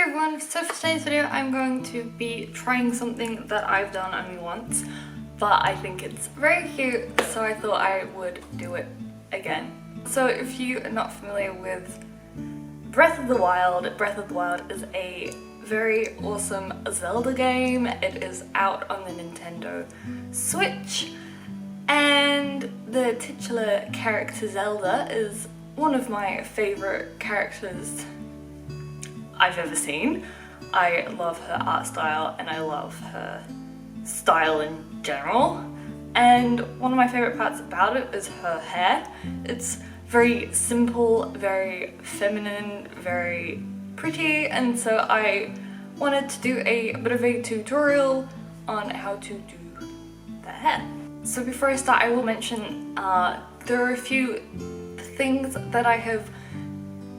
Hey everyone, so for today's video I'm going to be trying something that I've done only once, but I think it's very cute, so I thought I would do it again. So if you are not familiar with Breath of the Wild is a very awesome Zelda game. It is out on the Nintendo Switch, and the titular character Zelda is one of my favourite characters I've ever seen. I love her art style and I love her style in general. And one of my favourite parts about it is her hair. It's very simple, very feminine, very pretty, and so I wanted to do a bit of a tutorial on how to do the hair. So before I start, I will mention there are a few things that I have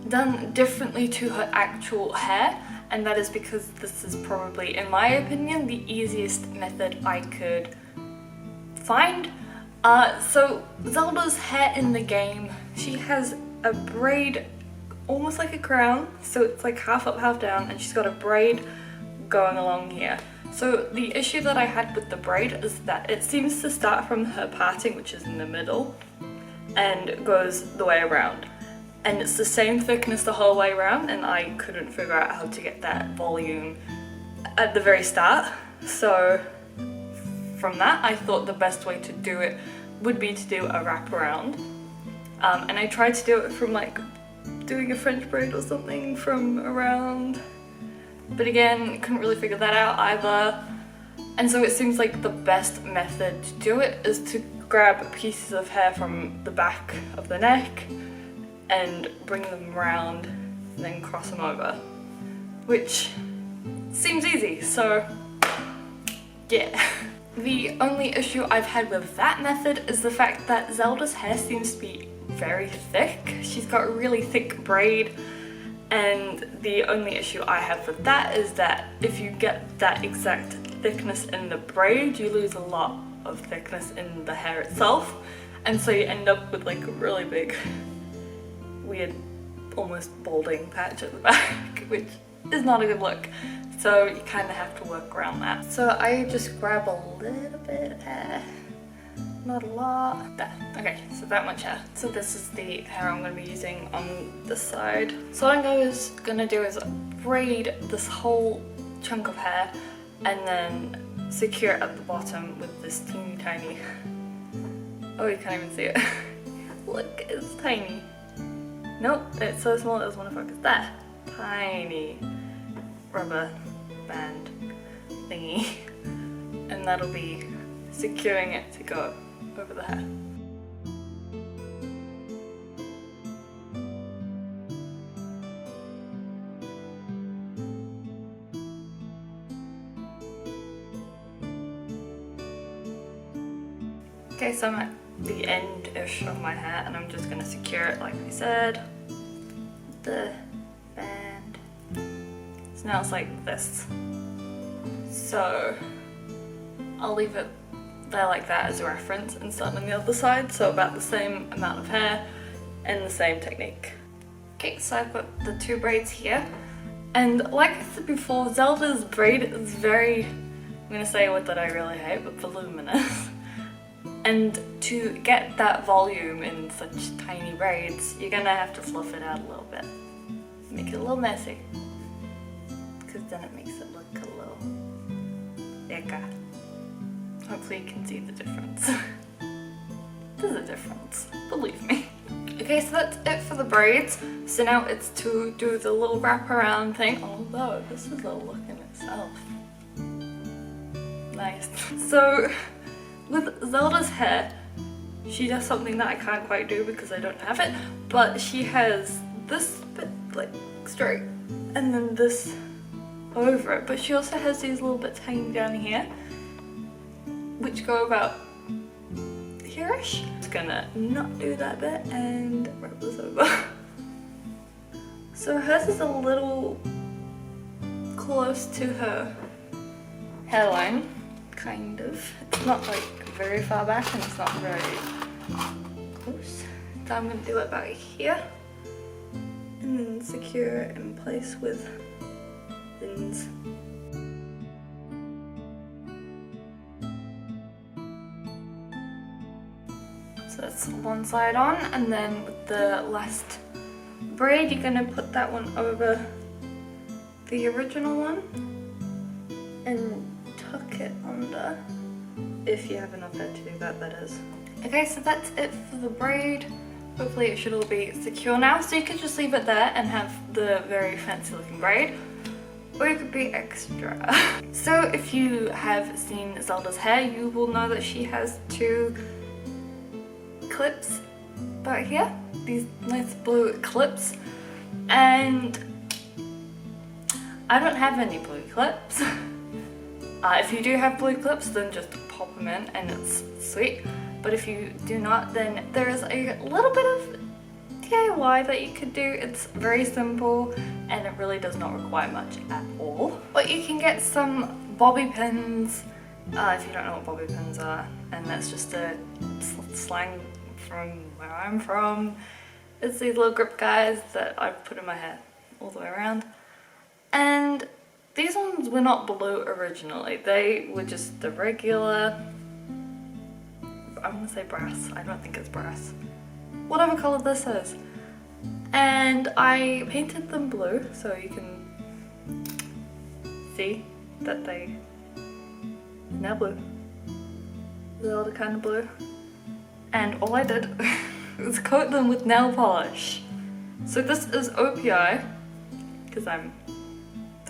done differently to her actual hair, and that is because this is probably, in my opinion, the easiest method I could find. So Zelda's hair in the game, she has a braid almost like a crown, so it's like half up, half down, and she's got a braid going along here. So the issue that I had with the braid is that it seems to start from her parting, which is in the middle, and goes the way around. And it's the same thickness the whole way around, and I couldn't figure out how to get that volume at the very start. So from that, I thought the best way to do it would be to do a wraparound. And I tried to do it from like doing a French braid or something from around, but again, couldn't really figure that out either. And so it seems like the best method to do it is to grab pieces of hair from the back of the neck and bring them around and then cross them over, which seems easy, so yeah. The only issue I've had with that method is the fact that Zelda's hair seems to be very thick. She's got a really thick braid, and the only issue I have with that is that if you get that exact thickness in the braid, you lose a lot of thickness in the hair itself, and so you end up with like a really big, weird, almost balding patch at the back, which is not a good look. So you kind of have to work around that. So I just grab a little bit of hair, not a lot. There. Okay, so that much hair. So this is the hair I'm going to be using on this side. So what I'm going to do is braid this whole chunk of hair and then secure it at the bottom with this teeny tiny, oh, you can't even see it. Look, it's tiny. Nope, it's so small it doesn't want to focus. There, tiny rubber band thingy, and that'll be securing it to go over the hair. Okay, so I'm at the end-ish of my hair, and I'm just going to secure it like I said, the band. So now it's like this. So I'll leave it there like that as a reference and start on the other side, so about the same amount of hair and the same technique. Okay, so I've got the two braids here, and like I said before, Zelda's braid is very, I'm going to say a word that I really hate, but voluminous. And to get that volume in such tiny braids, you're gonna have to fluff it out a little bit. Make it a little messy, because then it makes it look a little thicker. Hopefully you can see the difference. There's a difference, believe me. Okay, so that's it for the braids. So now it's to do the little wraparound thing, although this is a look in itself. Nice. So with Zelda's hair, she does something that I can't quite do because I don't have it, but she has this bit like straight and then this over it, but she also has these little bits hanging down here which go about here-ish. Just gonna not do that bit and wrap this over. So hers is a little close to her hairline, kind of. It's not like very far back and it's not very close. So I'm going to do it about here and then secure it in place with that's one side on, and then with the last braid you're going to put that one over the original one and tuck it under, if you have enough hair to do that, that is. Okay, so that's it for the braid. Hopefully it should all be secure now, so you could just leave it there and have the very fancy looking braid, or you could be extra. So if you have seen Zelda's hair, you will know that she has two clips back here, these nice blue clips, and I don't have any blue clips. If you do have blue clips, then just pop them in and it's sweet. But if you do not, then there is a little bit of DIY that you could do. It's very simple and it really does not require much at all. But you can get some bobby pins, if you don't know what bobby pins are, and that's just a slang from where I'm from. It's these little grip guys that I put in my hair all the way around. And these ones were not blue originally, they were just the regular, I'm gonna say brass, I don't think it's brass, whatever colour this is. And I painted them blue so you can see that they are now blue. They're the kind of blue. And all I did was coat them with nail polish. So this is OPI, because I'm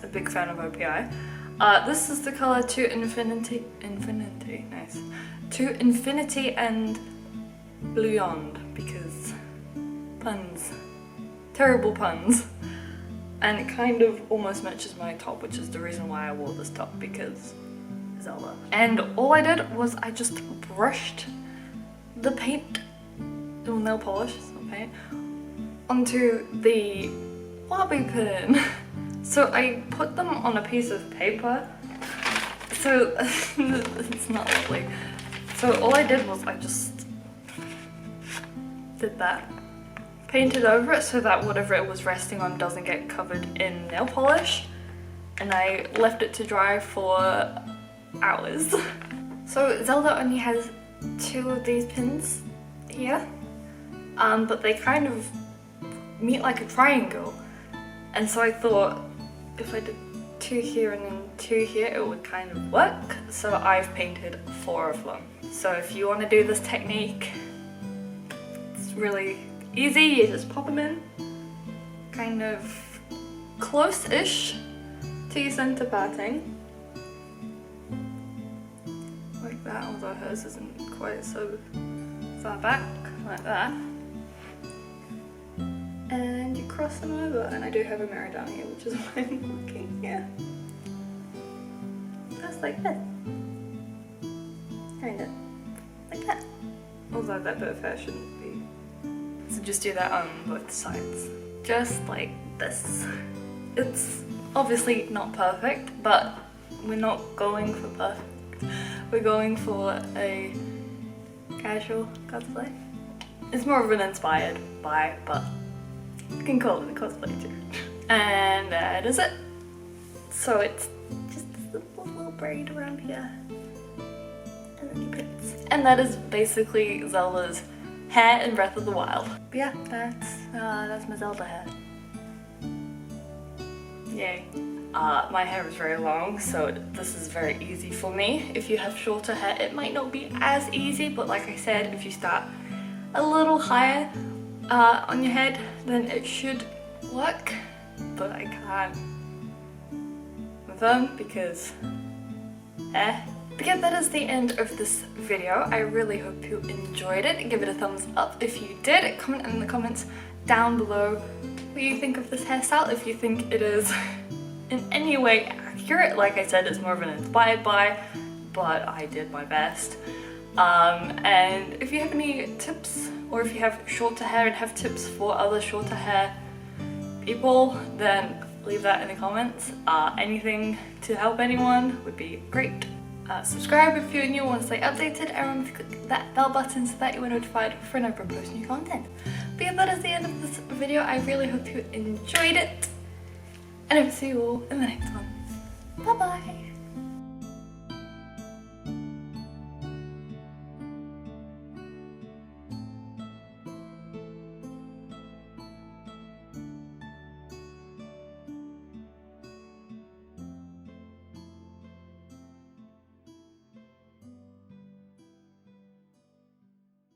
a big fan of OPI. This is the colour To Infinity, nice. To Infinity and Beyond, because puns, terrible puns. And it kind of almost matches my top, which is the reason why I wore this top, because Zelda. And all I did was I just brushed the paint, or nail polish, it's not paint, onto the bobby pin. So I put them on a piece of paper, so it's not lovely. So all I did was I just did that, painted over it so that whatever it was resting on doesn't get covered in nail polish, and I left it to dry for hours. So Zelda only has two of these pins here, but they kind of meet like a triangle, and so I thought if I did two here and then two here it would kind of work, so I've painted 4 of them. So if you want to do this technique, it's really easy, you just pop them in kind of close-ish to your center parting, like that, although hers isn't quite so far back, like that. And you cross them over, and I do have a mirror down here, which is why I'm looking here. Just like this. Kinda. Like that. Although that bit of hair shouldn't be. So just do that on both sides. Just like this. It's obviously not perfect, but we're not going for perfect. We're going for a casual cosplay. It's more of an inspired by, but you can call it a cosplay too. And that is it. So it's just this little braid around here. And then the pins. And that is basically Zelda's hair in Breath of the Wild. But yeah, that's my Zelda hair. Yay. My hair is very long, so this is very easy for me. If you have shorter hair, it might not be as easy, but like I said, if you start a little higher on your head, then it should work. But I can't confirm because hair. But yeah, that is the end of this video. I really hope you enjoyed it. Give it a thumbs up if you did. Comment in the comments down below what you think of this hairstyle, if you think it is in any way accurate. Like I said, it's more of an inspired by, but I did my best. And if you have any tips, or if you have shorter hair and have tips for other shorter hair people, then leave that in the comments. Anything to help anyone would be great. Subscribe if you're new and want to stay updated, and remember to click that bell button so that you are notified whenever I post new content. But yeah, that is the end of this video. I really hope you enjoyed it, and I will see you all in the next one. Bye bye!